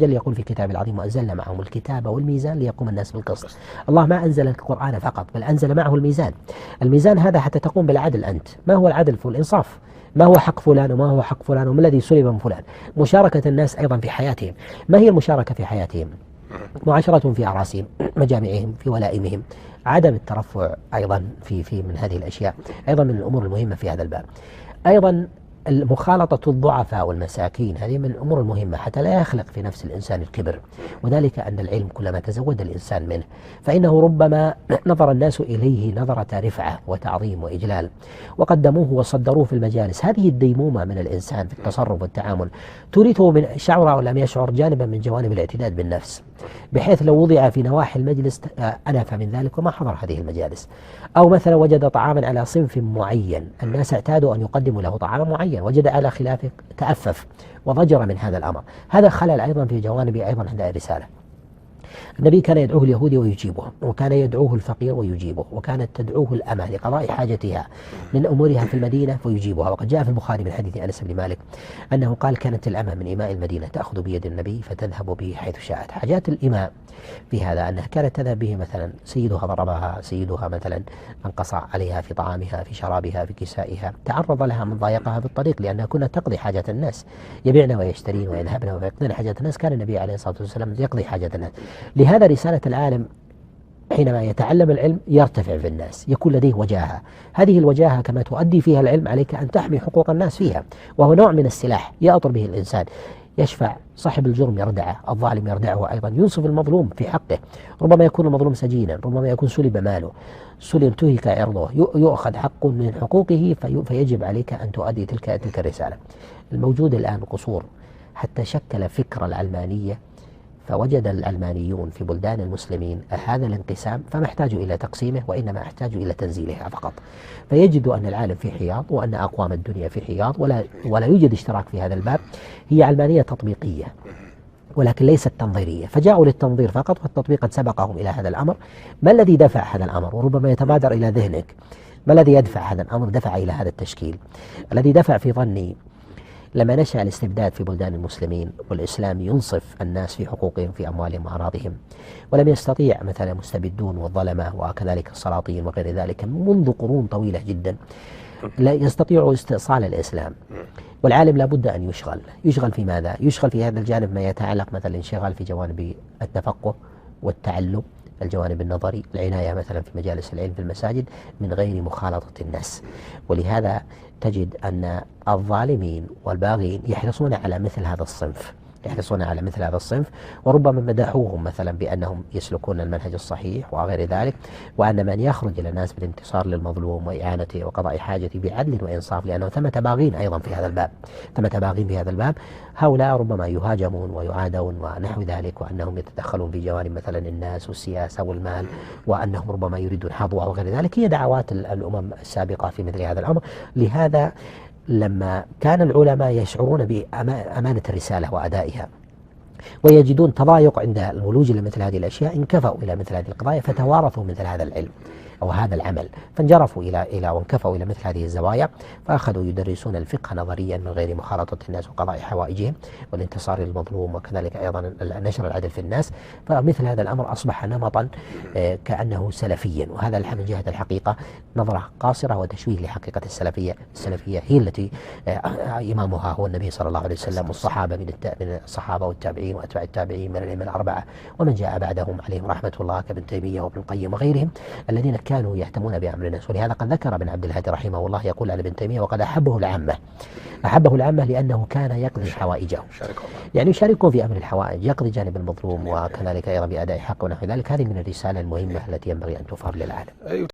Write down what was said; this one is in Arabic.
جل يقول في كتاب العظيم: وأنزلنا معهم الكتاب والميزان ليقوم الناس بالقسط. الله ما أنزل القرآن فقط، بل أنزل معه الميزان. الميزان هذا حتى تقوم بالعدل. أنت ما هو العدل؟ والإنصاف. ما هو حق فلان وما هو حق فلان وما الذي سلب من فلان. مشاركة الناس أيضا في حياتهم. ما هي المشاركة في حياتهم؟ معاشرتهم في أعراسهم، مجامعهم، في ولائمهم. عدم الترفع أيضا في من هذه الأشياء أيضا من الأمور المهمة في هذا الباب. أيضا مخالطة الضعفاء والمساكين، هذه من الأمور المهمة حتى لا يخلق في نفس الإنسان الكبر، وذلك أن العلم كلما تزود الإنسان منه فإنه ربما نظر الناس إليه نظرة رفعة وتعظيم وإجلال، وقدموه وصدروه في المجالس. هذه الديمومة من الإنسان في التصرف والتعامل تورثه من شعر أو لم يشعر جانبا من جوانب الاعتداد بالنفس، بحيث لو وضع في نواحي المجلس أنف من ذلك وما حضر هذه المجالس. أو مثلا وجد طعاما على صنف معين، الناس اعتادوا أن يقدموا له طعاما معين، وجد على خلافه تأفف وضجر من هذا الأمر. هذا خلل أيضا في جوانب أيضا عند الرسالة. النبي كان يدعوه اليهودي ويجيبه، وكان يدعوه الفقير ويجيبه، وكانت تدعوه الأمة لقضاء حاجتها من أمورها في المدينة فيجيبها. وقد جاء في البخاري من حديث أنس بن مالك أنه قال: كانت الأمة من إماء المدينة تأخذ بيد النبي فتذهب به حيث شاءت. حاجات الإماء في هذا أنها كانت تذهب به، مثلا سيدها ضربها، سيدها مثلا انقص عليها في طعامها، في شرابها، في كسائها، تعرض لها من ضايقها في الطريق، لأنها كانت تقضي حاجة الناس، يبيعن ويشترين ويذهبن ويقضين حاجة الناس. كان النبي عليه الصلاة والسلام يقضي حاجة الناس. لهذا رسالة العالم حينما يتعلم العلم يرتفع في الناس، يكون لديه وجاهة. هذه الوجاهة كما تؤدي فيها العلم عليك أن تحمي حقوق الناس فيها، وهو نوع من السلاح يأطر به الإنسان. يشفع صاحب الجرم يردعه، الظالم يردعه أيضا، ينصف المظلوم في حقه. ربما يكون المظلوم سجينا، ربما يكون سلب ماله، انتهك عرضه، يؤخذ حق من حقوقه، فيجب عليك أن تؤدي تلك الرسالة. الموجود الآن قصور حتى شكل فكر العلمانية، فوجد العلمانيون في بلدان المسلمين هذا الانقسام، فما احتاجوا إلى تقسيمه وإنما احتاجوا إلى تنزيلها فقط. فيجد أن العالم في حياض، وأن أقوام الدنيا في حياض، ولا يوجد اشتراك في هذا الباب. هي علمانية تطبيقية ولكن ليست تنظيرية، فجاءوا للتنظير فقط، والتطبيق قد سبقهم إلى هذا الأمر. ما الذي دفع هذا الأمر؟ وربما يتبادر إلى ذهنك ما الذي يدفع هذا الأمر، دفع إلى هذا التشكيل. الذي دفع في ظني لما نشأ الاستبداد في بلدان المسلمين، والإسلام ينصف الناس في حقوقهم في أموالهم وأراضيهم، ولم يستطيع مثلا المستبدون والظلمة وكذلك السلاطين وغير ذلك منذ قرون طويلة جدا لا يستطيعوا استئصال الإسلام. والعالم لابد أن يشغل في ماذا؟ يشغل في هذا الجانب ما يتعلق مثلا الانشغال في جوانب التفقه والتعلم، الجوانب النظري، العناية مثلا في مجالس العلم في المساجد من غير مخالطة الناس. ولهذا تجد أن الظالمين والباغين يحرصون على مثل هذا الصنف، وربما مدحوهم مثلا بأنهم يسلكون المنهج الصحيح وغير ذلك، وأن من يخرج إلى الناس بالانتصار للمظلوم وإعانته وقضاء حاجته بعدل وإنصاف، لأنه ثمة باغين أيضا في هذا الباب، هؤلاء ربما يهاجمون ويعادون ونحو ذلك، وأنهم يتدخلون في جوانب مثلا الناس والسياسة والمال، وأنهم ربما يريدون حظوة وغير ذلك. هي دعوات الأمم السابقة في مثل هذا الأمر. لهذا لما كان العلماء يشعرون بأمانة الرسالة وأدائها ويجدون تضايق عند الولوج لمثل هذه الأشياء، انكفوا إلى مثل هذه القضايا، فتوارثوا مثل هذا العلم أو هذا العمل، فانجرفوا إلى وانكفوا إلى مثل هذه الزوايا، فأخذوا يدرسون الفقه نظريا من غير مخالطة الناس وقضاء حوائجهم والانتصار للمظلوم، وكذلك أيضا نشر العدل في الناس. فمثل هذا الأمر أصبح نمطا كأنه سلفيا، وهذا من جهة الحقيقة نظرة قاصرة وتشويه لحقيقة السلفية هي التي إمامها هو النبي صلى الله عليه وسلم، والصحابة من الصحابة والتابعين وأتباع التابعين من الأئمة الأربعة ومن جاء بعدهم عليهم رحمة الله كابن تيمية وابن القيم وغيرهم، الذين كانوا يهتمون بأمر الناس. ولهذا قد ذكر ابن عبد الهادي رحمه الله يقول على ابن تيمية: وقد أحبه العامة لأنه كان يقضي حوائجهم، يعني يشاركون في أمر الحوائج، يقضي جانب المظلوم وكذلك أيضا بأداء حق ونحو ذلك. هذه من الرسالة المهمة التي ينبغي أن تفهم للعالم.